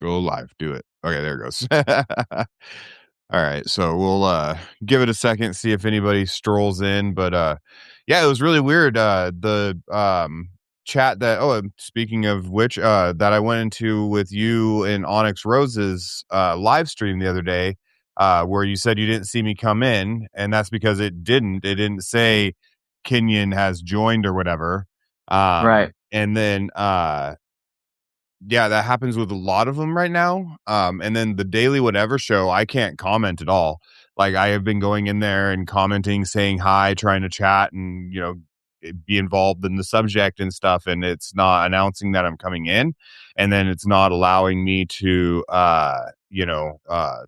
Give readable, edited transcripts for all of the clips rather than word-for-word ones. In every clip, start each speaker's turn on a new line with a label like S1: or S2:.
S1: Go live. Do it. Okay, there it goes. All right. So we'll give it a second, see if anybody strolls in. But yeah, it was really weird. The chat that speaking of which, that I went into with you and Onyx Rose's live stream the other day, where you said you didn't see me come in, and that's because it didn't say Kenyon has joined or whatever.
S2: Right.
S1: And then yeah, that happens with a lot of them right now. And then the Daily Whatever show, I can't comment at all. Like, I have been going in there and commenting, saying hi, trying to chat and, be involved in the subject and stuff. And it's not announcing that I'm coming in. And then it's not allowing me to,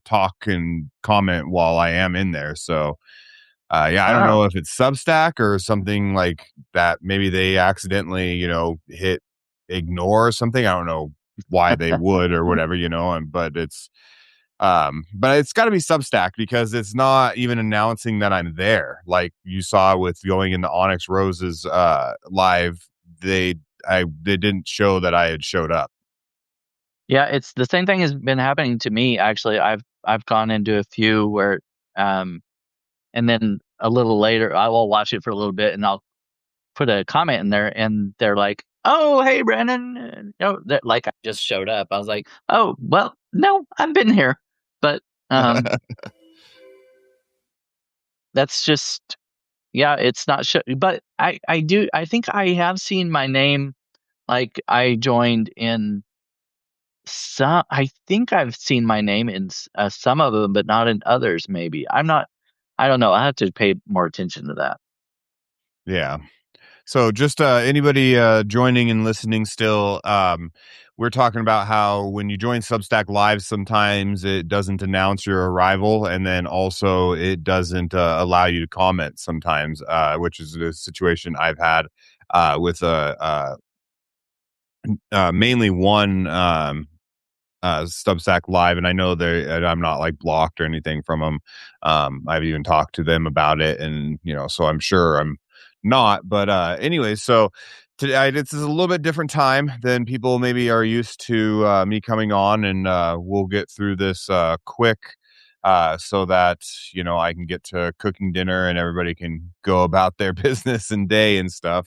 S1: talk and comment while I am in there. So, yeah, I don't
S2: Oh.
S1: know if it's Substack or something like that. Maybe they accidentally, hit ignore or something. I don't know why they would or whatever, but it's got to be Substack because it's not even announcing that I'm there. Like you saw with going into Onyx Rose's live, they didn't show that I had showed up.
S2: Yeah, it's the same thing has been happening to me actually. I've gone into a few where and then a little later I will watch it for a little bit and I'll put a comment in there and they're like, "Oh, hey Brandon." Like I just showed up. I was like, "Oh, well, no, I've been here." But that's just yeah, it's not but I think I have seen my name, like I joined in some. I think I've seen my name in some of them, but not in others. Maybe I don't know. I have to pay more attention to that.
S1: Yeah. So just anybody joining and listening still, we're talking about how when you join Substack Live, sometimes it doesn't announce your arrival, and then also it doesn't allow you to comment sometimes, which is a situation I've had with mainly one Substack Live, and I know I'm not like blocked or anything from them. I've even talked to them about it, and so I'm sure I'm not. But anyway, so today this is a little bit different time than people maybe are used to me coming on, and we'll get through this quick. So that I can get to cooking dinner and everybody can go about their business and day and stuff.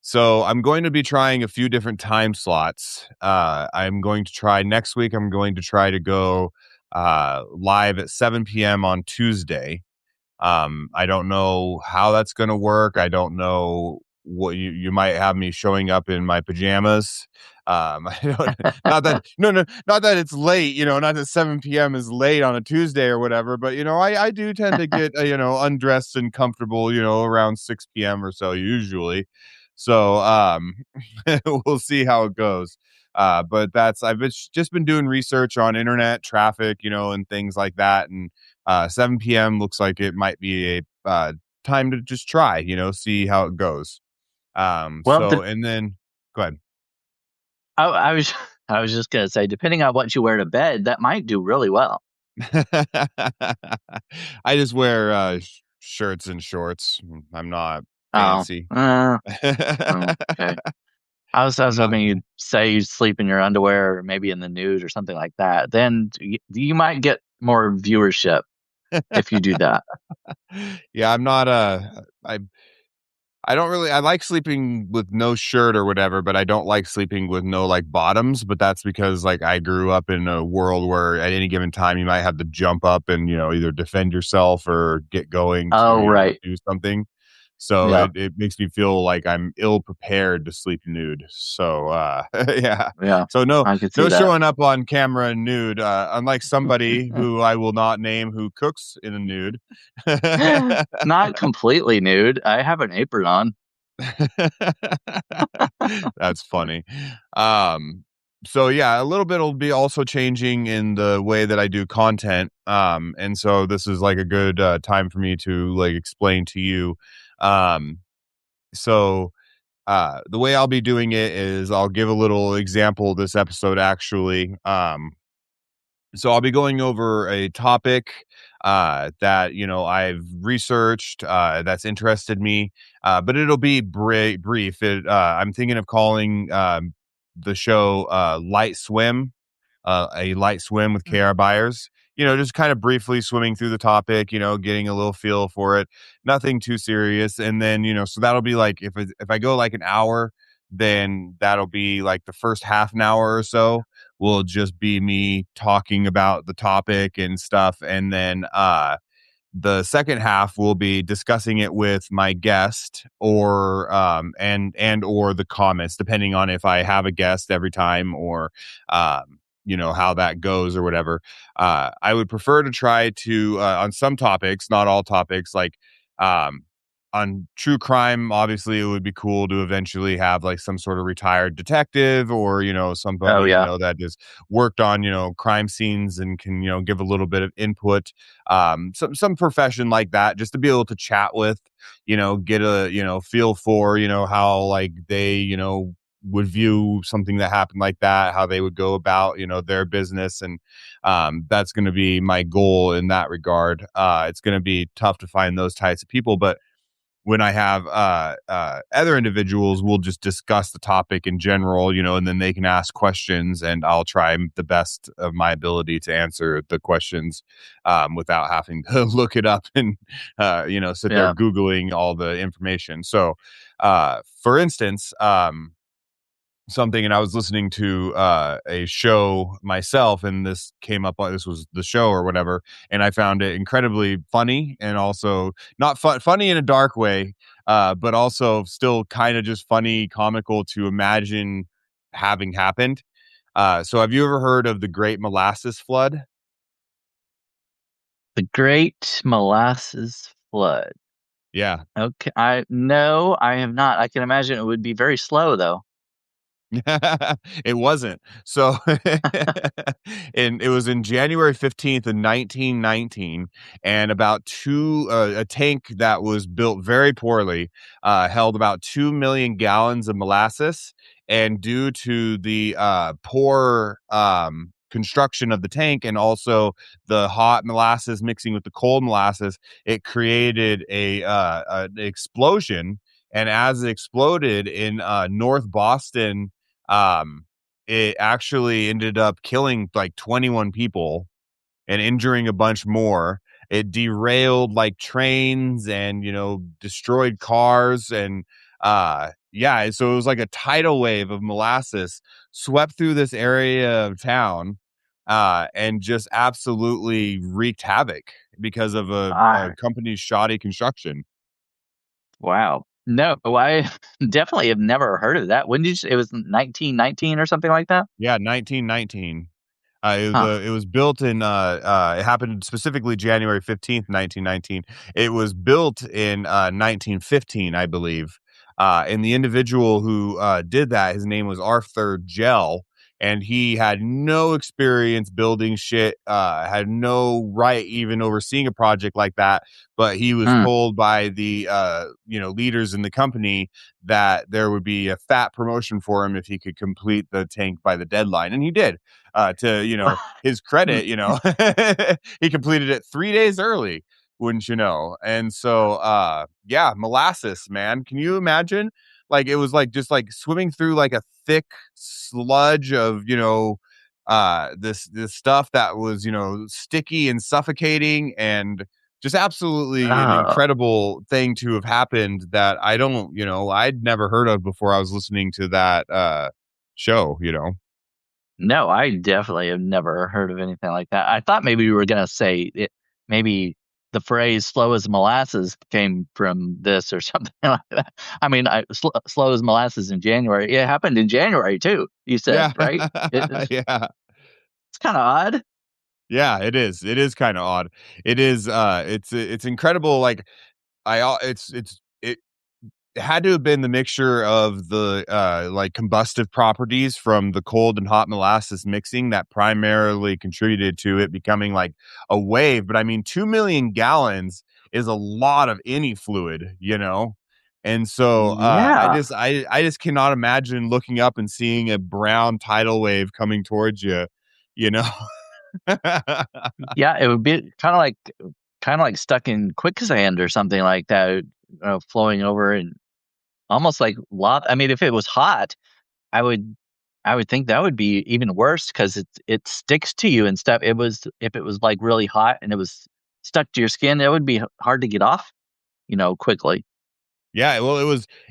S1: So I'm going to be trying a few different time slots. I'm going to try next week. I'm going to try to go live at 7 p.m. on Tuesday. I don't know how that's going to work. I don't know what you might have me showing up in my pajamas. I don't, not that no, not that it's late. Not that 7 p.m. is late on a Tuesday or whatever. But I do tend to get undressed and comfortable. Around 6 p.m. or so usually. So we'll see how it goes. But just been doing research on internet traffic, and things like that. And 7 p.m. looks like it might be a time to just try, see how it goes.
S2: Well,
S1: And then go ahead.
S2: I was I was just gonna say, depending on what you wear to bed, that might do really well.
S1: I just wear shirts and shorts. I'm not
S2: Oh,
S1: fancy.
S2: okay. I was
S1: I'm not.
S2: hoping you'd say you'd sleep in your underwear or maybe in the nude or something like that. Then you might get more viewership if you do that.
S1: Yeah, I'm not. I don't really. I like sleeping with no shirt or whatever, but I don't like sleeping with no like bottoms. But that's because like I grew up in a world where at any given time you might have to jump up and either defend yourself or get going to
S2: Oh, right.
S1: do something. So
S2: Yeah.
S1: it makes me feel like I'm ill prepared to sleep nude. So yeah.
S2: Yeah.
S1: So
S2: I can see
S1: no
S2: that.
S1: showing up on camera nude. Unlike somebody who I will not name who cooks in a nude.
S2: Not completely nude. I have an apron on.
S1: That's funny. So yeah, a little bit will be also changing in the way that I do content. And so this is like a good time for me to like explain to you. Um, so the way I'll be doing it is I'll give a little example this episode actually. So I'll be going over a topic that I've researched that's interested me, but it'll be brief. I'm thinking of calling the show Light Swim, a light swim with KR Byers. Just kind of briefly swimming through the topic, getting a little feel for it. Nothing too serious. And then, so that'll be like if I go like an hour, then that'll be like the first half an hour or so will just be me talking about the topic and stuff. And then the second half will be discussing it with my guest or and or the comments, depending on if I have a guest every time or how that goes or whatever. I would prefer to try to on some topics, not all topics, like um on true crime. Obviously it would be cool to eventually have like some sort of retired detective or
S2: Oh
S1: somebody
S2: yeah.
S1: that has worked on crime scenes and can give a little bit of input, some profession like that, just to be able to chat with, get a feel for how like they would view something that happened like that, how they would go about their business. And that's going to be my goal in that regard. It's going to be tough to find those types of people, but when I have other individuals, we'll just discuss the topic in general, and then they can ask questions, and I'll try the best of my ability to answer the questions without having to look it up and sit there
S2: Yeah.
S1: Googling all the information. So, for instance, something, and I was listening to a show myself, and this came up, this was the show or whatever, and I found it incredibly funny, and also not funny in a dark way, but also still kind of just funny, comical to imagine having happened. So have you ever heard of the Great Molasses Flood?
S2: The Great Molasses Flood.
S1: Yeah.
S2: Okay. No, I have not. I can imagine it would be very slow though.
S1: It wasn't. So and it was in January 15th of 1919, and about a tank that was built very poorly held about 2 million gallons of molasses, and due to the poor construction of the tank and also the hot molasses mixing with the cold molasses, it created an explosion. And as it exploded in North Boston, um, it actually ended up killing like 21 people and injuring a bunch more. It derailed like trains and, destroyed cars. And yeah, so it was like a tidal wave of molasses swept through this area of town and just absolutely wreaked havoc because of a
S2: Ah,
S1: company's shoddy construction.
S2: wow. No, well, I definitely have never heard of that. When did you say it was 1919 or something like that?
S1: Yeah, 1919.
S2: Huh.
S1: It was built in it happened specifically January 15th, 1919. It was built in 1915, I believe. And the individual who did that, his name was Arthur Gell, and he had no experience building shit, had no right even overseeing a project like that. But he was
S2: Mm.
S1: told by the leaders in the company that there would be a fat promotion for him if he could complete the tank by the deadline, and he did. To his credit, he completed it 3 days early, wouldn't you know? And so yeah, molasses, man, can you imagine? Like it was like just like swimming through like a thick sludge of this stuff that was sticky and suffocating, and just absolutely an
S2: Oh,
S1: incredible thing to have happened that I'd never heard of before I was listening to that show.
S2: no, I definitely have never heard of anything like that. I thought maybe you were gonna say it. Maybe the phrase "slow as molasses" came from this or something like that. I mean, slow as molasses in January. It happened in January too. You said
S1: Yeah.
S2: right? It's
S1: Yeah.
S2: kind of odd.
S1: Yeah, it is. It is kinda odd. It is, it's incredible, like, I al it had to have been the mixture of the like combustive properties from the cold and hot molasses mixing that primarily contributed to it becoming like a wave. But I mean, 2 million gallons is a lot of any fluid. And so
S2: Yeah,
S1: I just cannot imagine looking up and seeing a brown tidal wave coming towards you know
S2: yeah. It would be kind of like stuck in quicksand or something like that, flowing over and almost like lava. I mean, if it was hot, I would. I would think that would be even worse because it sticks to you and stuff. It was if it was like really hot and it was stuck to your skin, it would be hard to get off, quickly.
S1: Yeah, well,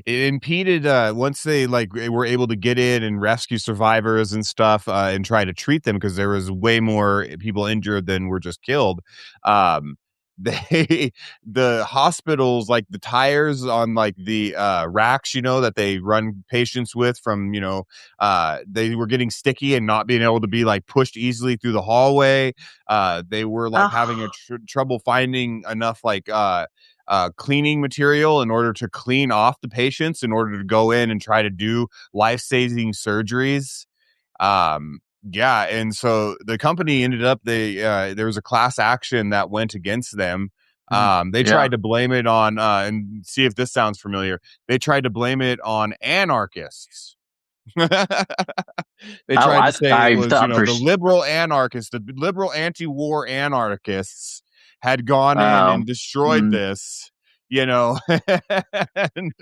S1: it impeded, once they, like, were able to get in and rescue survivors and stuff, and try to treat them because there was way more people injured than were just killed. Um, they the hospitals, like, the tires on, like, the, racks, that they run patients with from, they were getting sticky and not being able to be, like, pushed easily through the hallway. They were, like, having a
S2: Oh,
S1: trouble finding enough, like, cleaning material in order to clean off the patients in order to go in and try to do life-saving surgeries. Um, yeah, and so the company ended up there was a class action that went against them. They
S2: yeah.
S1: tried to blame it on and see if this sounds familiar. They tried to blame it on anarchists. They
S2: Oh,
S1: tried to
S2: I
S1: say it
S2: I
S1: was,
S2: thought for
S1: the liberal anarchists, the liberal anti-war anarchists had gone in
S2: um
S1: and destroyed
S2: mm,
S1: this, you know. And,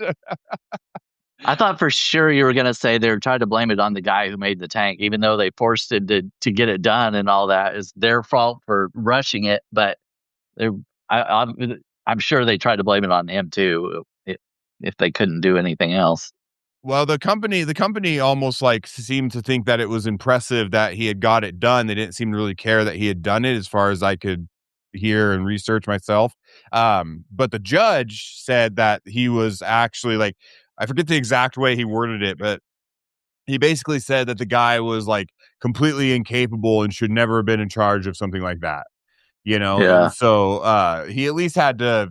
S2: I thought for sure you were gonna say they were trying to blame it on the guy who made the tank, even though they forced it to get it done and all that is their fault for rushing it. But they're I'm sure they tried to blame it on him too, if they couldn't do anything else.
S1: well, the company almost like seemed to think that it was impressive that he had got it done. They didn't seem to really care that he had done it, as far as I could hear and research myself. But the judge said that he was actually like, I forget the exact way he worded it, but he basically said that the guy was like completely incapable and should never have been in charge of something like that. And
S2: Yeah.
S1: so he at least had to,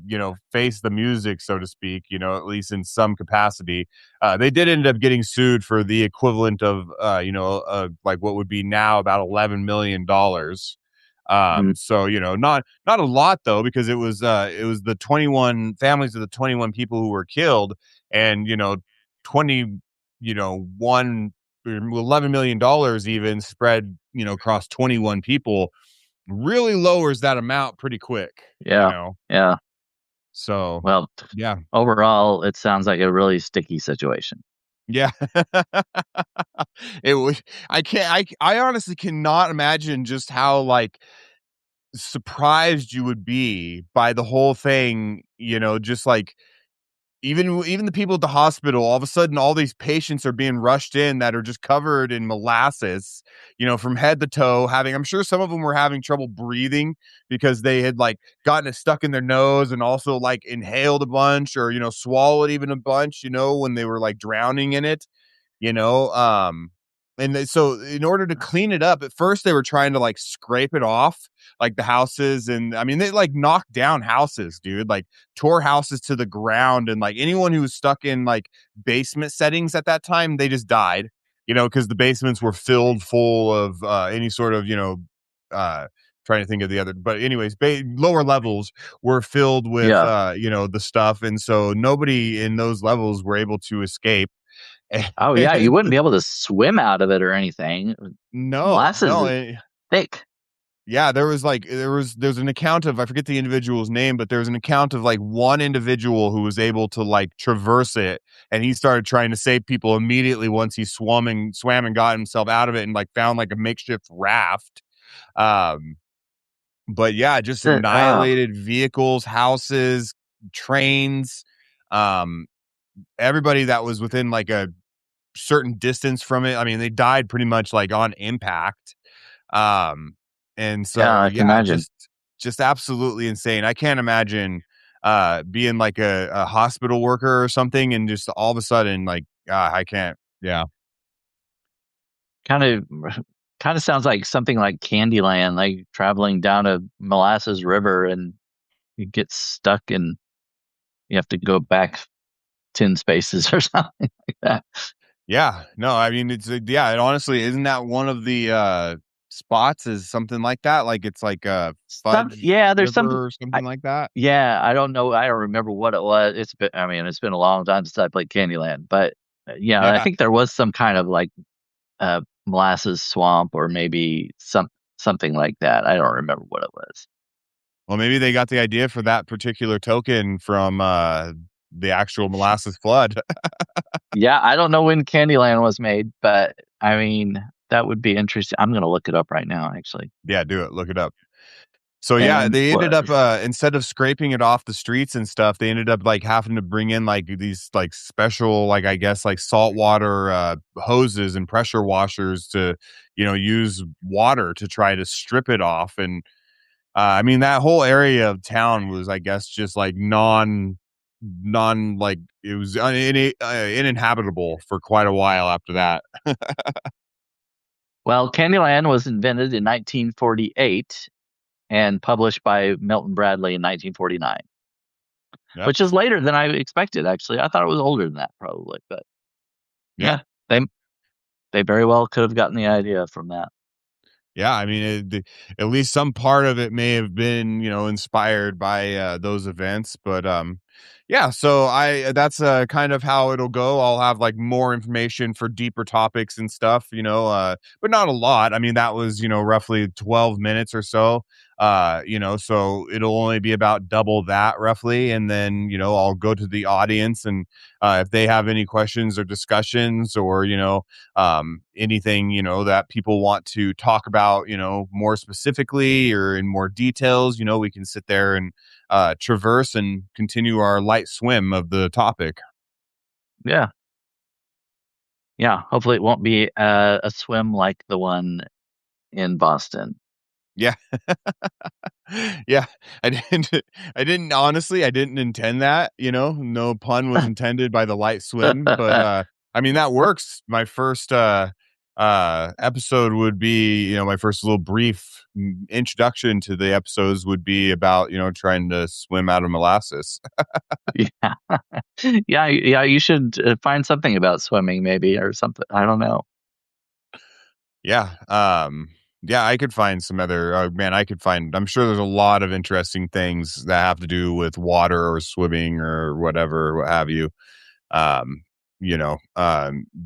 S1: face the music, so to speak, at least in some capacity. They did end up getting sued for the equivalent of like what would be now about $11 million.
S2: Mm,
S1: So not a lot though, because it was the 21 families of the 21 people who were killed, and 20 one $11 million even spread across 21 people really lowers that amount pretty quick, you
S2: yeah.
S1: know?
S2: Yeah.
S1: So,
S2: Well,
S1: yeah.
S2: overall, it sounds like a really sticky situation.
S1: Yeah. It was I honestly cannot imagine just how, like, surprised you would be by the whole thing, just, like, even the people at the hospital, all of a sudden, all these patients are being rushed in that are just covered in molasses, from head to toe. I'm sure some of them were having trouble breathing because they had like gotten it stuck in their nose and also like inhaled a bunch or, swallowed even a bunch, when they were like drowning in it you know so in order to clean it up, at first they were trying to like scrape it off, like the houses, and I mean they like knocked down houses, dude, like tore houses to the ground, and like anyone who was stuck in like basement settings at that time, they just died, because the basements were filled full of any sort of uh trying to think of the other, but anyways, lower levels were filled with
S2: Yeah.
S1: the stuff, and so nobody in those levels were able to escape.
S2: Oh, yeah. You
S1: And
S2: wouldn't be able to swim out of it or anything.
S1: no,
S2: Molasses
S1: no,
S2: is thick.
S1: yeah, there's an account of, I forget the individual's name, but there was an account of like one individual who was able to like traverse it, and he started trying to save people immediately once he swam and got himself out of it and like found like a makeshift raft. Um, but yeah, just
S2: Oh,
S1: annihilated vehicles, houses, trains, um, everybody that was within like a certain distance from it. I mean, they died pretty much like on impact. Um, and
S2: yeah,
S1: so
S2: I can
S1: yeah,
S2: imagine.
S1: just absolutely insane. I can't imagine being like a hospital worker or something and just all of a sudden like I can't. Yeah.
S2: Kind of, kind of sounds like something like Candyland, like traveling down a molasses river and you get stuck and you have to go back 10 spaces or something like that.
S1: Yeah. No, I mean yeah, and honestly, isn't that one of the spots is something like that? Like it's like a Fudge
S2: Yeah, there's some,
S1: River or something like that?
S2: yeah, I don't know. I don't remember what it was. I mean, it's been a long time since I played Candyland, but yeah, I
S1: Yeah.
S2: think there was some kind of like molasses swamp or maybe something like that. I don't remember what it was.
S1: Well, maybe they got the idea for that particular token from the actual molasses flood.
S2: Yeah, I don't know when Candyland was made, but I mean, that would be interesting. I'm gonna look it up right now, actually.
S1: Yeah, do it. Look it up. So yeah,
S2: And
S1: they ended
S2: flood.
S1: up instead of scraping it off the streets and stuff, they ended up like having to bring in like these like special like I guess like saltwater hoses and pressure washers to use water to try to strip it off. And I mean that whole area of town was I guess just like non like it was uninhabitable for quite a while after that.
S2: Well, Candyland was invented in 1948 and published by Milton Bradley in 1949,
S1: Yep.
S2: which is later than I expected, actually. I thought it was older than that, probably, but
S1: Yeah.
S2: yeah, they they very well could have gotten the idea from that.
S1: Yeah, I mean, at least some part of it may have been, inspired by those events. But yeah. So that's kind of how it'll go. I'll have like more information for deeper topics and stuff, but not a lot. I mean, that was roughly 12 minutes or so. So it'll only be about double that roughly, and then I'll go to the audience and if they have any questions or discussions or anything that people want to talk about more specifically or in more details, we can sit there and traverse and continue our light swim of the topic.
S2: Yeah, yeah. Hopefully, it won't be a swim like the one in Boston.
S1: Yeah. Yeah, I didn't intend that, no pun was intended by the light swim, but I mean that works. My first episode would be, my first little brief introduction to the episodes would be about, trying to swim out of molasses.
S2: Yeah, yeah, yeah. You should find something about swimming, maybe, or something. I don't know.
S1: Yeah. Yeah, I could find some other man, I'm sure there's a lot of interesting things that have to do with water or swimming or whatever, what have you.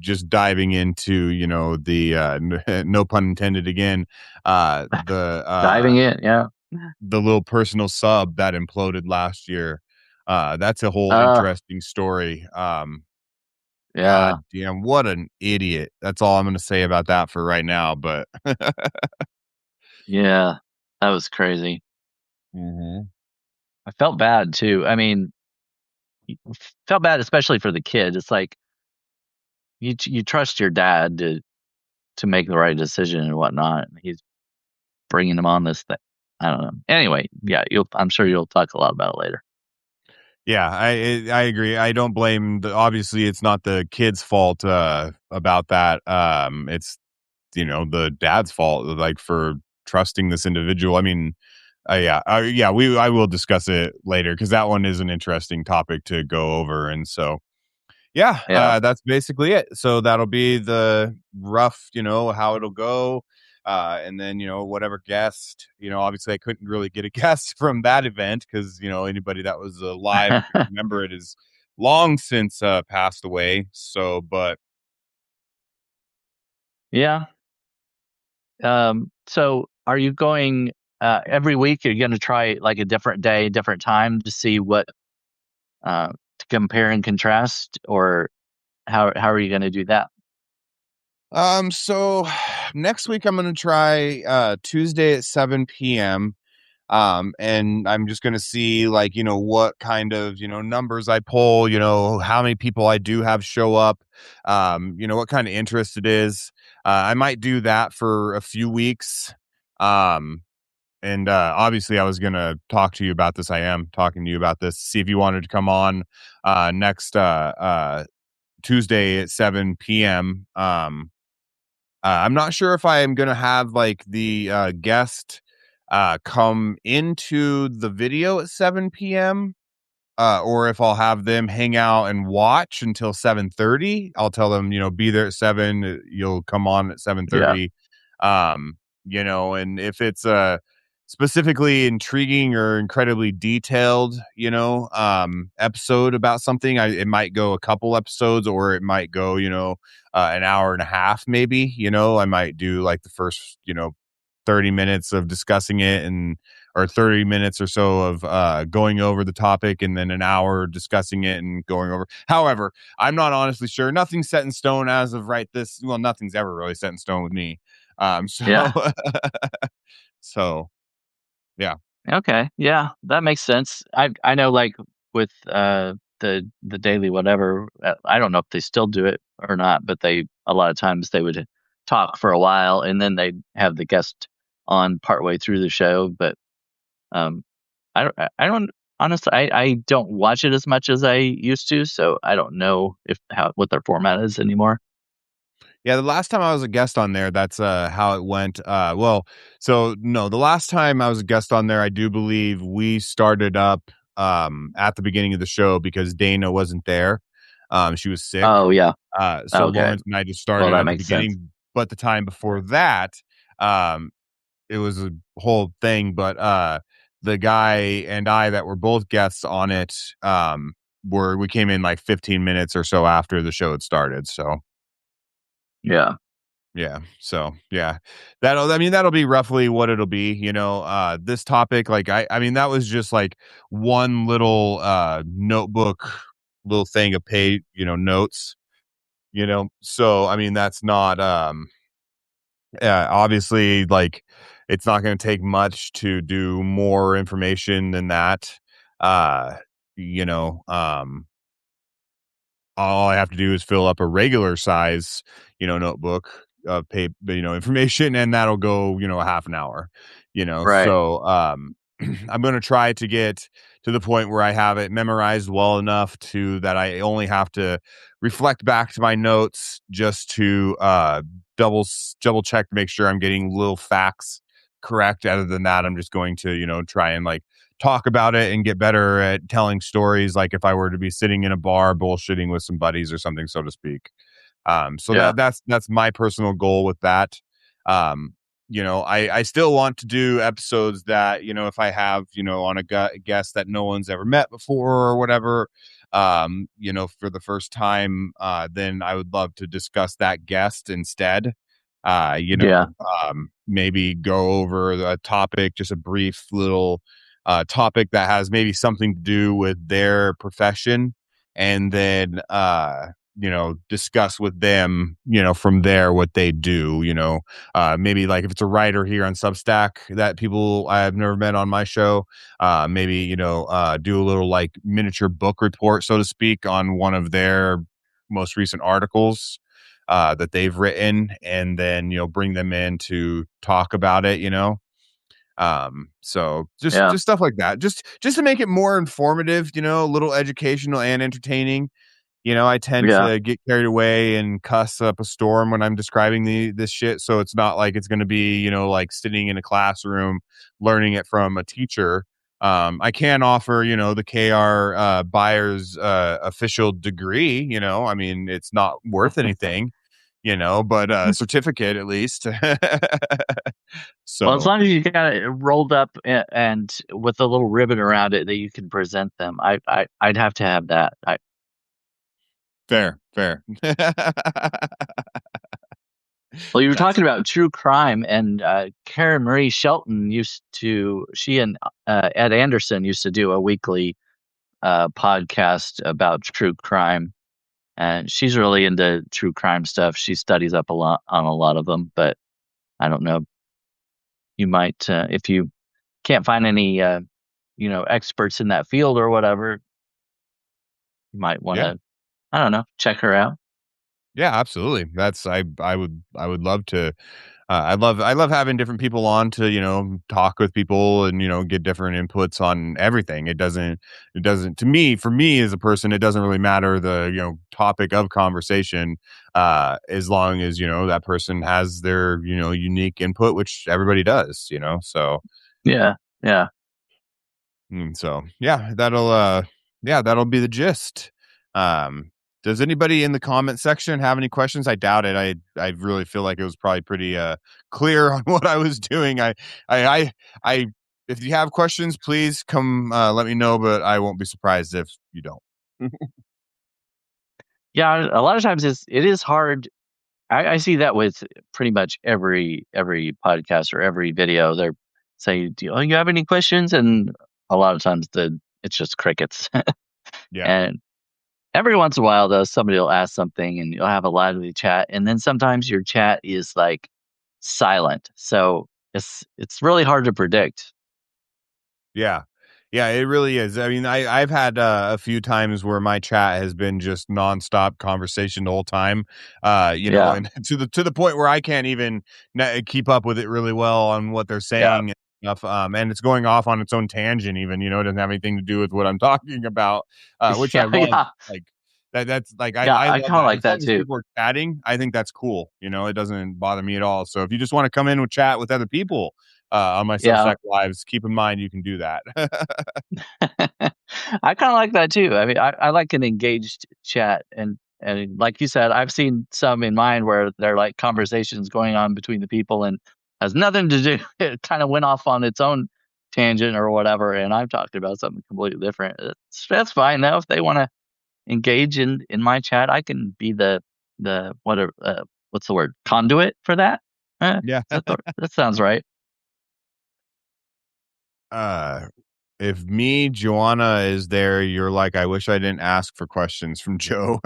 S1: Just diving into, the no pun intended again,
S2: Diving in, yeah.
S1: the little personal sub that imploded last year. That's a whole
S2: Uh,
S1: interesting story.
S2: yeah,
S1: God damn, what an idiot. That's all I'm going to say about that for right now. But
S2: yeah. That was crazy.
S1: Mhm.
S2: I felt bad too. I mean, felt bad especially for the kid. It's like you trust your dad to make the right decision and whatnot. And he's bringing him on this thing. I don't know. Anyway, yeah, I'm sure you'll talk a lot about it later.
S1: Yeah, I agree. I don't blame obviously it's not the kid's fault about that. It's the dad's fault like for trusting this individual. I mean, yeah, I will discuss it later cuz that one is an interesting topic to go over, and so yeah,
S2: Yeah.
S1: that's basically it. So that'll be the rough, how it'll go. And then, whatever guest, obviously I couldn't really get a guest from that event because, anybody that was alive could remember it is long since passed away. So, but
S2: Yeah. So are you going every week? You're going to try like a different day, different time to see what to compare and contrast, or how are you going to do that?
S1: so next week I'm going to try Tuesday at 7 p.m. And I'm just going to see like what kind of numbers I pull, how many people I do have show up, what kind of interest it is. I might do that for a few weeks. um and obviously I was going to talk to you about this. I am talking to you about this, see if you wanted to come on next Tuesday at 7 p.m. I'm not sure if I am going to have like the guest come into the video at 7 p.m. Or if I'll have them hang out and watch until 7:30. I'll tell them, be there at 7, you'll come on at
S2: Yeah.
S1: 7:30. And if it's specifically intriguing or incredibly detailed, episode about something, it might go a couple episodes or it might go, an hour and a half maybe, I might do like the first, 30 minutes of discussing it and or 30 minutes or so of going over the topic, and then an hour discussing it and going over. However, I'm not honestly sure. Nothing's set in stone as of right this. Well, nothing's ever really set in stone with me. So
S2: Yeah.
S1: so yeah.
S2: Okay. Yeah, that makes sense. I know, like, with the daily whatever, I don't know if they still do it or not, but they a lot of times they would talk for a while and then they'd have the guest on partway through the show. But um, I don't honestly, I don't watch it as much as I used to, so I don't know if how what their format is anymore.
S1: Yeah, the last time I was a guest on there, that's how it went. Well, so no, the last time I was a guest on there, I do believe we started up at the beginning of the show because Dana wasn't there. She was sick.
S2: Oh yeah.
S1: So
S2: Okay.
S1: Lawrence and I just
S2: Well,
S1: started
S2: that
S1: at the
S2: makes sense.
S1: beginning, but the time before that, um, it was a whole thing. But the guy and I that were both guests on it, we came in like 15 minutes or so after the show had started. So
S2: Yeah.
S1: yeah. So yeah, that'll be roughly what it'll be. This topic, like I mean, that was just like one little notebook, little thing of notes. So I mean, that's not obviously, like, it's not going to take much to do more information than that. Uh, you know, all I have to do is fill up a regular size, notebook of paper, information, and that'll go, a half an hour,
S2: Right.
S1: so, I'm going to try to get to the point where I have it memorized well enough to that I only have to reflect back to my notes just to, double check to make sure I'm getting little facts correct. Other than that, I'm just going to, try and like talk about it and get better at telling stories, like if I were to be sitting in a bar bullshitting with some buddies or something, so to speak. So
S2: Yeah.
S1: that's my personal goal with that. um I still want to do episodes that, if I have, on a guest that no one's ever met before or whatever, for the first time, then I would love to discuss that guest instead.
S2: Yeah.
S1: Maybe go over a topic, just a brief little topic that has maybe something to do with their profession, and then discuss with them, from there what they do. Maybe like if it's a writer here on Substack that people I've never met on my show, maybe do a little like miniature book report, so to speak, on one of their most recent articles that they've written, and then bring them in to talk about it. So
S2: Yeah.
S1: just stuff like that, just to make it more informative, a little educational and entertaining. I tend
S2: Yeah.
S1: to get carried away and cuss up a storm when I'm describing this shit. So it's not like it's going to be, like sitting in a classroom learning it from a teacher. I can offer, the KR Byers official degree. I mean, it's not worth anything, but a certificate at least.
S2: Well, as
S1: So
S2: long as you got it rolled up and with a little ribbon around it that you can present them, I'd have to have that.
S1: fair, fair.
S2: Well, you were
S1: That's
S2: talking about true crime, and Karen Marie Shelton she and Ed Anderson used to do a weekly podcast about true crime, and she's really into true crime stuff. She studies up a lot on a lot of them, but I don't know. You might, if you can't find any, experts in that field or whatever, you might want
S1: yeah.
S2: to, I don't know, check her out.
S1: Yeah, absolutely. I would love to. I love having different people on to talk with people and get different inputs on everything. It doesn't to me for me as a person, it doesn't really matter the topic of conversation, as long as that person has their unique input, which everybody does. So
S2: Yeah, yeah,
S1: so yeah, that'll be the gist. Um, does anybody in the comment section have any questions? I doubt it. I really feel like it was probably pretty clear on what I was doing. I I if you have questions, please come let me know, but I won't be surprised if you don't.
S2: yeah. A lot of times it is hard. I see that with pretty much every podcast or every video. say, "Do you have any questions?" And a lot of times it's just crickets.
S1: Yeah.
S2: And every once in a while, though, somebody will ask something, and you'll have a lively chat, and then sometimes your chat is like silent. So it's really hard to predict.
S1: Yeah. Yeah, it really is. I mean, I've had a few times where my chat has been just nonstop conversation the whole time,
S2: Yeah,
S1: and to the point where I can't even keep up with it really well on what they're
S2: yeah,
S1: saying and stuff. And it's going off on its own tangent, even. It doesn't have anything to do with what I'm talking about, which I
S2: yeah,
S1: love.
S2: yeah,
S1: Like that's like
S2: yeah.
S1: I
S2: I
S1: love
S2: kind of
S1: that.
S2: like
S1: As long
S2: that
S1: as
S2: too.
S1: people are chatting, I think that's cool. It doesn't bother me at all. So if you just want to come in and chat with other people on my
S2: Yeah.
S1: Substack lives, keep in mind you can do that.
S2: I kind of like that too. I mean, I like an engaged chat, and like you said, I've seen some in mine where they're like conversations going on between the people and has nothing to do. It kind of went off on its own tangent or whatever, and I'm talking about something completely different. That's fine though. If they want to engage in my chat, I can be the whatever what's the word, conduit for that.
S1: Yeah.
S2: That sounds right.
S1: Uh, if me, Joanna is there, you're like, I wish I didn't ask for questions from Joe.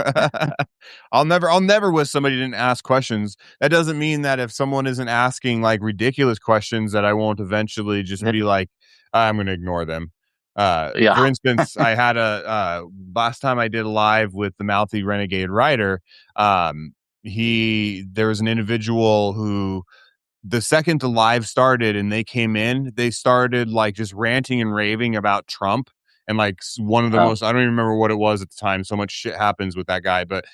S1: I'll never wish somebody didn't ask questions. That doesn't mean that if someone isn't asking like ridiculous questions that I won't eventually just be like, I'm going to ignore them. For
S2: Yeah.
S1: instance, I had last time I did a live with the Mouthy Renegade Writer. There was an individual who the second the live started and they came in, they started like just ranting and raving about Trump and like one of the
S2: Oh,
S1: most, I don't even remember what it was at the time. So much shit happens with that guy, but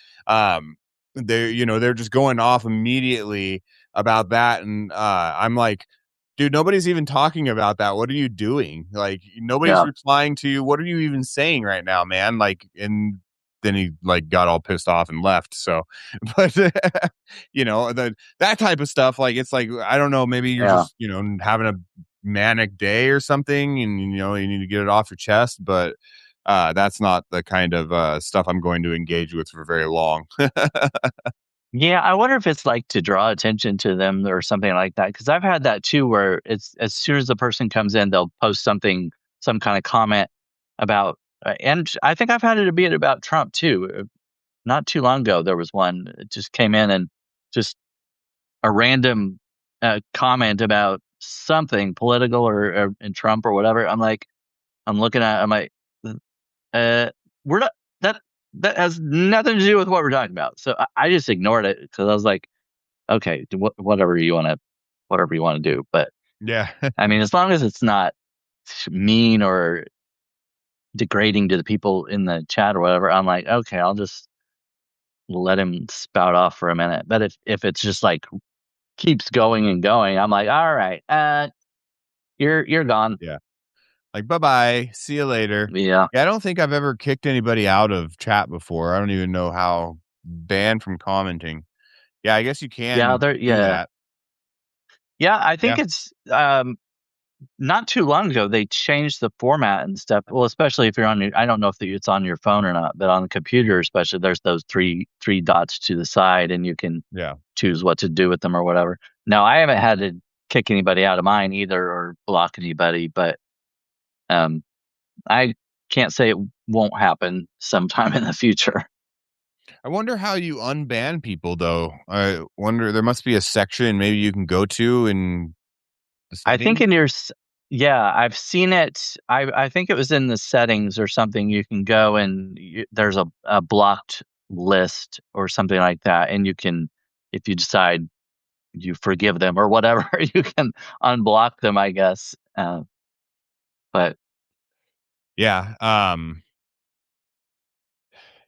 S1: they're just going off immediately about that. And I'm like, dude, nobody's even talking about that. What are you doing? Like, nobody's
S2: yeah.
S1: replying to you. What are you even saying right now, man? Like, and then he like got all pissed off and left. So, but that type of stuff, like it's like I don't know, maybe you're
S2: Yeah.
S1: just having a manic day or something, and you need to get it off your chest. But that's not the kind of stuff I'm going to engage with for very long.
S2: Yeah, I wonder if it's like to draw attention to them or something like that. Because I've had that too, where it's as soon as the person comes in, they'll post something, some kind of comment about, and I think I've had it a bit about Trump too. Not too long ago, there was one that just came in and just a random comment about something political or in Trump or whatever. I'm looking at, I'm like, uh, we're not that that has nothing to do with what we're talking about. So I just ignored it because I was like, okay, whatever you want to do. But
S1: Yeah.
S2: I mean, as long as it's not mean or degrading to the people in the chat or whatever, I'm like, okay, I'll just let him spout off for a minute. But if it's just like keeps going and going, I'm like, all right, you're gone.
S1: Yeah. Like, bye bye, see you later.
S2: Yeah,
S1: Yeah, I don't think I've ever kicked anybody out of chat before. I don't even know how. Banned from commenting. Yeah, I guess you
S2: yeah,
S1: can
S2: there,
S1: do
S2: yeah,
S1: that.
S2: yeah. I think
S1: Yeah.
S2: it's not too long ago they changed the format and stuff. Well, especially if you're on your, I don't know if it's on your phone or not, but on the computer, especially, there's those three dots to the side, and you can
S1: Yeah.
S2: choose what to do with them or whatever. Now, I haven't had to kick anybody out of mine either or block anybody, but um, I can't say it won't happen sometime in the future.
S1: I wonder how you unban people, though. I wonder there must be a section maybe you can go to in the
S2: I think
S1: settings.
S2: in your, yeah, I've seen it. I think it was in the settings or something. You can go and there's a blocked list or something like that, and you can, if you decide you forgive them or whatever, you can unblock them, I guess. But
S1: Yeah.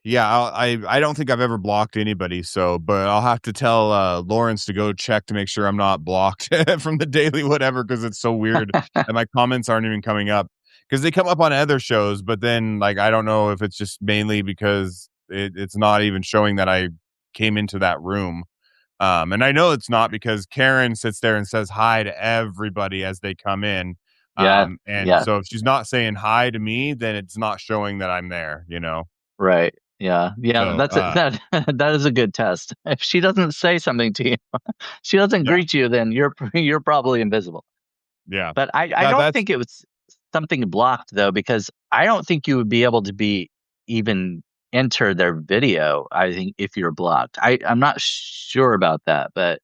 S1: Yeah, I don't think I've ever blocked anybody, so but I'll have to tell Lawrence to go check to make sure I'm not blocked from the daily whatever because it's so weird and my comments aren't even coming up because they come up on other shows, but then like I don't know if it's just mainly because it's not even showing that I came into that room. And I know it's not because Karen sits there and says hi to everybody as they come in.
S2: yeah,
S1: And
S2: yeah,
S1: so if she's not saying hi to me, then it's not showing that I'm there.
S2: right. Yeah, yeah,
S1: So,
S2: that's it. That that is a good test. If she doesn't say something to you, she doesn't
S1: yeah.
S2: greet you, then you're you're probably invisible.
S1: Yeah.
S2: But I
S1: Yeah,
S2: don't
S1: that's
S2: think it was something blocked though, because I don't think you would be able to be even enter their video. I think if you're blocked, I'm not sure about that, but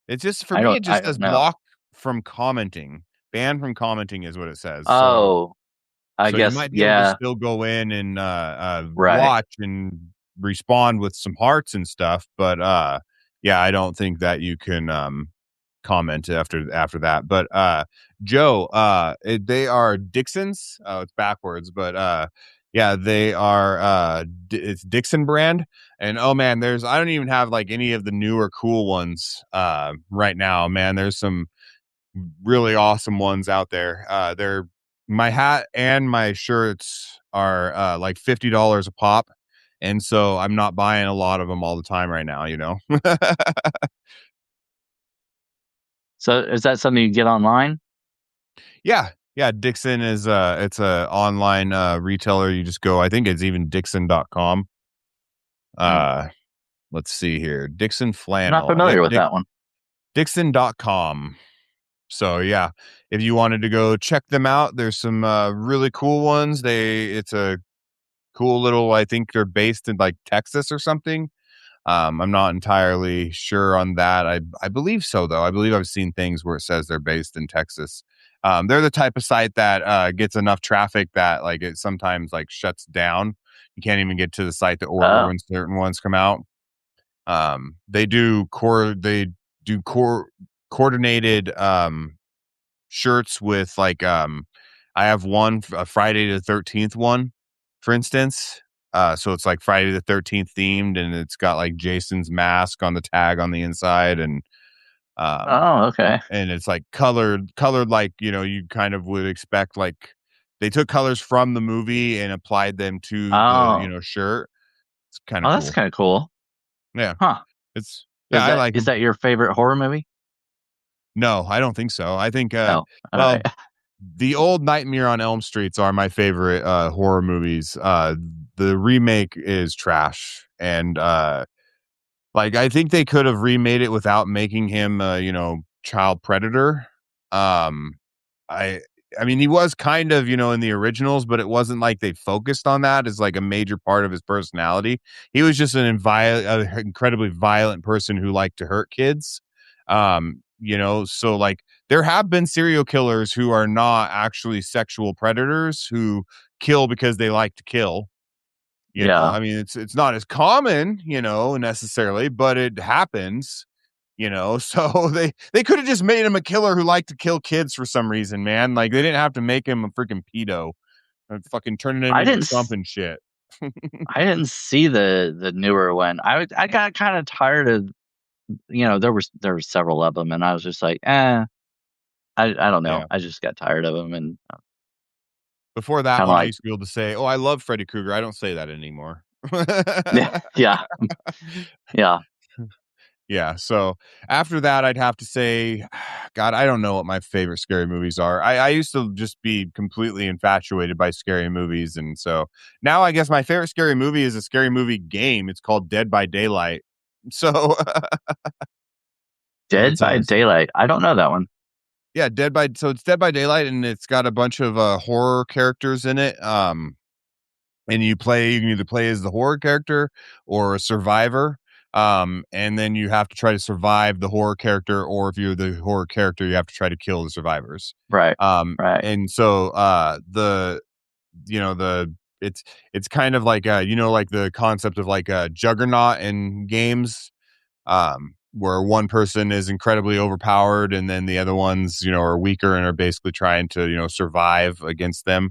S1: it's just for me, it
S2: I
S1: just says
S2: don't know.
S1: block from commenting. Banned from commenting is what it says. So
S2: Oh, I
S1: so you
S2: guess
S1: might be able to
S2: yeah,
S1: still go in and
S2: right.
S1: watch and respond with some hearts and stuff, but yeah, I don't think that you can comment after that. But Joe, they are Dixon's. Oh, it's backwards, but yeah, they are it's Dixon brand. And oh man, there's I don't even have like any of the newer cool ones right now, man. There's some really awesome ones out there. They're my hat and my shirts are like $50 a pop. And so I'm not buying a lot of them all the time right now, you know.
S2: So is that something you get online?
S1: Yeah. Yeah, Dixon is it's a online retailer. You just go, I think it's even dixon.com.
S2: Hmm.
S1: Uh let's see here. Dixon
S2: I'm not
S1: flannel. Yep,
S2: familiar with that one.
S1: dixon.com. So yeah, if you wanted to go check them out, there's some really cool ones. It's a cool little, I think they're based in like Texas or something. I'm not entirely sure on that. I believe so though. I believe I've seen things where it says they're based in Texas. They're the type of site that gets enough traffic that like it sometimes like shuts down. You can't even get to the site to order
S2: Oh,
S1: when certain ones come out. They do core coordinated shirts with like I have one a Friday the 13th one, for instance. So it's like Friday the 13th themed, and it's got like Jason's mask on the tag on the inside, um
S2: oh, okay.
S1: and it's like colored like, you know, you kind of would expect, like they took colors from the movie and applied them to the, you
S2: Oh,
S1: know, shirt. It's kind of
S2: oh, that's
S1: cool.
S2: kind of cool.
S1: Yeah.
S2: Huh.
S1: Yeah, I like
S2: Is
S1: them.
S2: that your favorite horror movie?
S1: No, I don't think so. I think
S2: Oh, all right.
S1: well, the old Nightmare on Elm Streets are my favorite horror movies. The remake is trash, and like I think they could have remade it without making him you know, child predator. Um I I mean, he was kind of, you know, in the originals, but it wasn't like they focused on that as like a major part of his personality. He was just incredibly violent person who liked to hurt kids. You know, so like there have been serial killers who are not actually sexual predators who kill because they like to kill. You know,
S2: Yeah.
S1: I mean, it's not as common, you know, necessarily, but it happens, you know. So they could have just made him a killer who liked to kill kids for some reason, man. Like they didn't have to make him a freaking pedo and fucking turning him
S2: I
S1: into
S2: didn't
S1: Trump
S2: s-
S1: and shit.
S2: I didn't see the newer one. I got kind of tired of, there were several of them, and I was just like, I don't know.
S1: Yeah.
S2: I just got tired of them, and
S1: Before that
S2: kind of
S1: one, I
S2: like,
S1: used to be able to say, "Oh, I love Freddy Krueger." I don't say that anymore.
S2: yeah, yeah, yeah.
S1: Yeah, so after that, I'd have to say, God, I don't know what my favorite scary movies are. I used to just be completely infatuated by scary movies, and so now I guess my favorite scary movie is a scary movie game. It's called Dead by Daylight. So
S2: Dead
S1: it's
S2: by Daylight. I don't know that one.
S1: yeah, it's Dead by Daylight, and it's got a bunch of horror characters in it. And you can either play as the horror character or a survivor, and then you have to try to survive the horror character, or if you're the horror character, you have to try to kill the survivors.
S2: Right, right.
S1: And so the you know the it's kind of like you know, like the concept of like a juggernaut in games, where one person is incredibly overpowered and then the other ones, you know, are weaker and are basically trying to, you know, survive against them.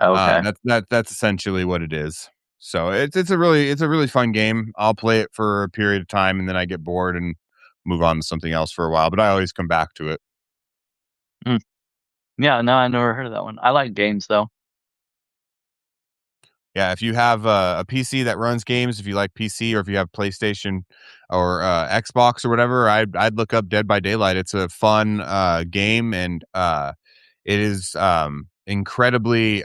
S2: Okay.
S1: That's essentially what it is. So it's a really fun game. I'll play it for a period of time and then I get bored and move on to something else for a while, but I always come back to it.
S2: Mm. Yeah, no, I never heard of that one. I like games though.
S1: Yeah, if you have a PC that runs games, if you like PC or if you have PlayStation or Xbox or whatever, I'd look up Dead by Daylight. It's a fun game, and it is incredibly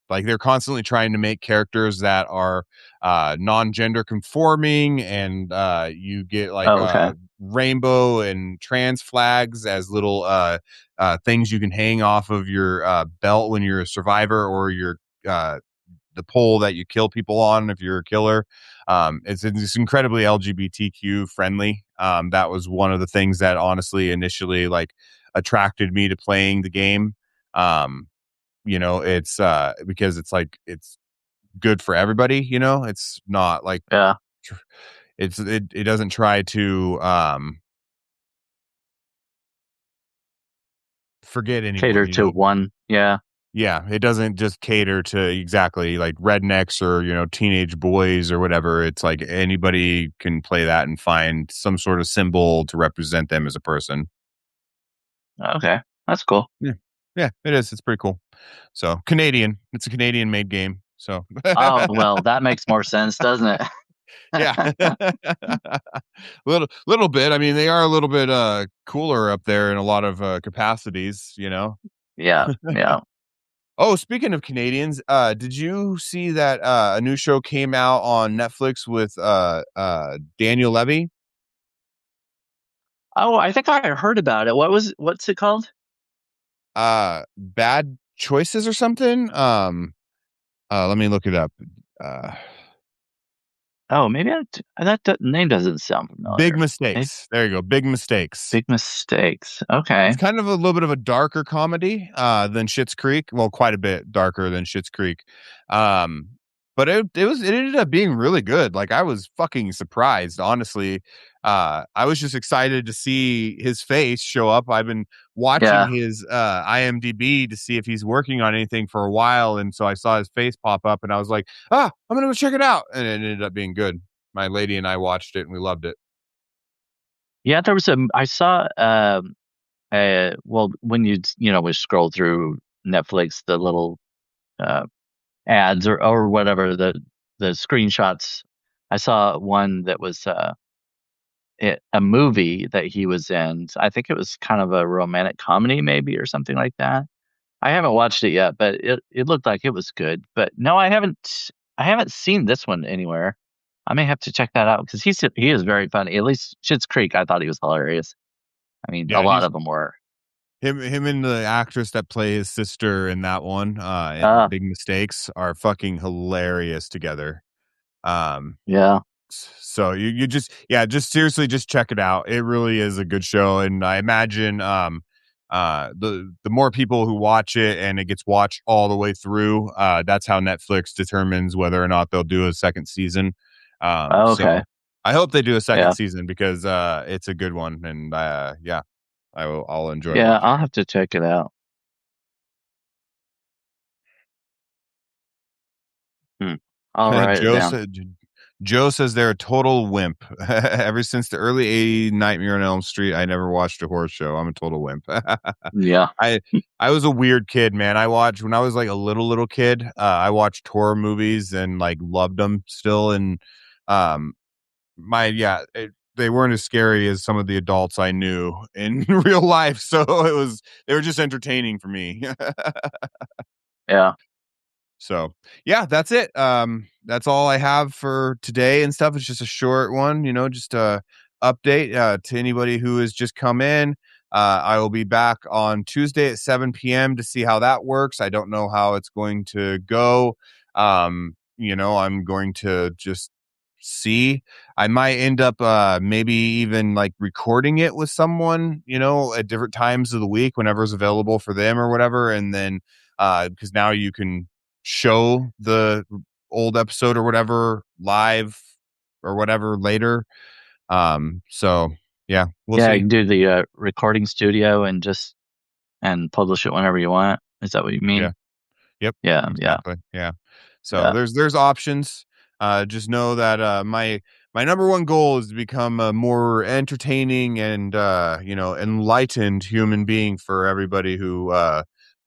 S1: Like they're constantly trying to make characters that are non-gender conforming, and you get like
S2: Oh, okay.
S1: rainbow and trans flags as little things you can hang off of your belt when you're a survivor, or your uh, the pole that you kill people on if you're a killer. It's incredibly LGBTQ friendly. That was one of the things that honestly initially like attracted me to playing the game. Um, it's because it's like it's good for everybody. It's not like
S2: Yeah.
S1: it doesn't try to forget anyone.
S2: Cater to one. Yeah.
S1: Yeah, it doesn't just cater to exactly like rednecks or, teenage boys or whatever. It's like anybody can play that and find some sort of symbol to represent them as a person.
S2: Okay. That's cool.
S1: Yeah. Yeah, it is. It's pretty cool. So, Canadian. It's a Canadian made game. So,
S2: Oh, well, that makes more sense, doesn't it?
S1: yeah. little bit. I mean, they are a little bit cooler up there in a lot of capacities.
S2: Yeah. Yeah.
S1: Oh, speaking of Canadians, did you see that a new show came out on Netflix with Daniel Levy?
S2: Oh, I think I heard about it. What's it called?
S1: Bad Choices or something? Let me look it up. Uh
S2: Oh, maybe name doesn't sound
S1: Big
S2: familiar. Maybe
S1: Mistakes. There you go. Big Mistakes.
S2: Big Mistakes.
S1: It's
S2: Okay.
S1: kind of a little bit of a darker comedy than Schitt's Creek. Well, quite a bit darker than Schitt's Creek. Um, but it ended up being really good. Like I was fucking surprised, honestly. I was just excited to see his face show up. I've been watching
S2: Yeah.
S1: his IMDb to see if he's working on anything for a while, and so I saw his face pop up, and I was like, I'm gonna go check it out, and it ended up being good. My lady and I watched it, and we loved it.
S2: Yeah, I saw well, when we scroll through Netflix, the little uh ads or whatever, the screenshots. I saw one that was a movie that he was in. I think it was kind of a romantic comedy maybe or something like that. I haven't watched it yet, but it looked like it was good. But no, I haven't seen this one anywhere. I may have to check that out because he is very funny. At least Schitt's Creek, I thought he was hilarious. I mean, a
S1: Yeah,
S2: lot
S1: he's
S2: of them were.
S1: him and the actress that play his sister in that one, in
S2: Uh,
S1: Big Mistakes, are fucking hilarious together. Um,
S2: yeah,
S1: so you just yeah, just seriously just check it out. It really is a good show, and I imagine the more people who watch it and it gets watched all the way through, that's how Netflix determines whether or not they'll do a second season.
S2: okay,
S1: So I hope they do a second
S2: yeah,
S1: season because it's a good one, and yeah, I'll enjoy
S2: yeah.
S1: watching
S2: I'll
S1: it.
S2: have to check it out. Hmm. I'll write it
S1: Joe
S2: down.
S1: said Joe says they're a total wimp. Ever since the early '80s Nightmare on Elm Street, I never watched a horror show. I'm a total wimp.
S2: Yeah,
S1: I I was a weird kid, man. I watched when I was like a little kid. I watched horror movies and like loved them still. And um, they weren't as scary as some of the adults I knew in real life. So they were just entertaining for me.
S2: yeah,
S1: So yeah, that's it. That's all I have for today and stuff. It's just a short one, just a update to anybody who has just come in. I will be back on Tuesday at 7 p.m. to see how that works. I don't know how it's going to go. I'm going to just see. I might end up maybe even like recording it with someone, at different times of the week, whenever's available for them or whatever. And then because now you can show the old episode or whatever live or whatever later. So yeah, we'll
S2: yeah. You
S1: see.
S2: can do the recording studio and publish it whenever you want. Is that what you
S1: Yeah.
S2: mean?
S1: Yep.
S2: Yeah, yeah,
S1: Exactly. Yeah. So
S2: yeah.
S1: there's options. Just know that my number one goal is to become a more entertaining and enlightened human being for everybody who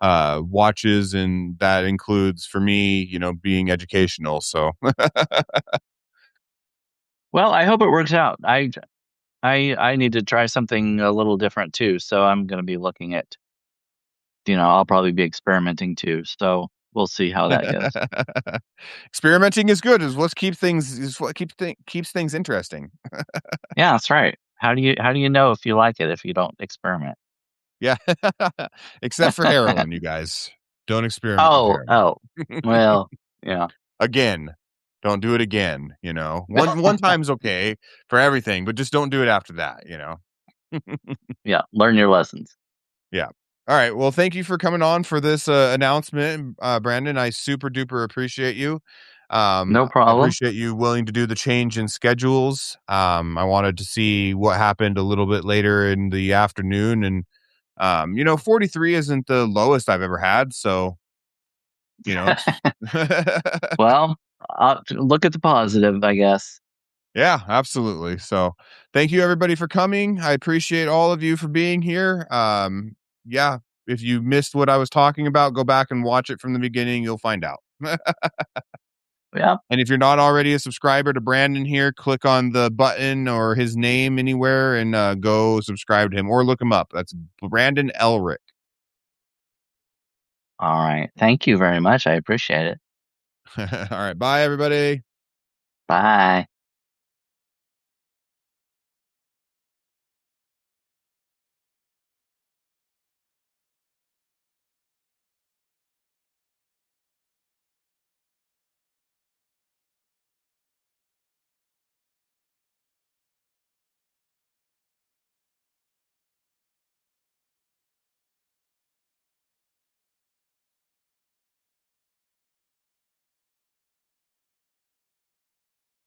S1: watches, and that includes for me, being educational. So
S2: Well, I hope it works out. I need to try something a little different too. So I'm going to be looking at, I'll probably be experimenting too. So we'll see how that goes.
S1: Experimenting is good. Is what keeps things interesting.
S2: Yeah, that's right. How do you know if you like it if you don't experiment?
S1: Yeah. Except for heroin, you guys. Don't experiment with
S2: Oh,
S1: heroin.
S2: oh. Well, yeah.
S1: Again. Don't do it again, you know. One time's okay for everything, but just don't do it after that, you know.
S2: Yeah, learn your lessons.
S1: Yeah. All right. Well, thank you for coming on for this announcement, Brandon. I super duper appreciate you.
S2: No
S1: I
S2: problem.
S1: appreciate you willing to do the change in schedules. I wanted to see what happened a little bit later in the afternoon, and 43 isn't the lowest I've ever had, so it's
S2: Well, look at the positive, I guess.
S1: yeah, absolutely. So, thank you everybody for coming. I appreciate all of you for being here. Yeah, if you missed what I was talking about, go back and watch it from the beginning. You'll find out.
S2: Yeah.
S1: And if you're not already a subscriber to Brandon here, click on the button or his name anywhere and go subscribe to him or look him up. That's Brandon Elric.
S2: All right. Thank you very much. I appreciate it.
S1: All right. Bye, everybody.
S2: Bye.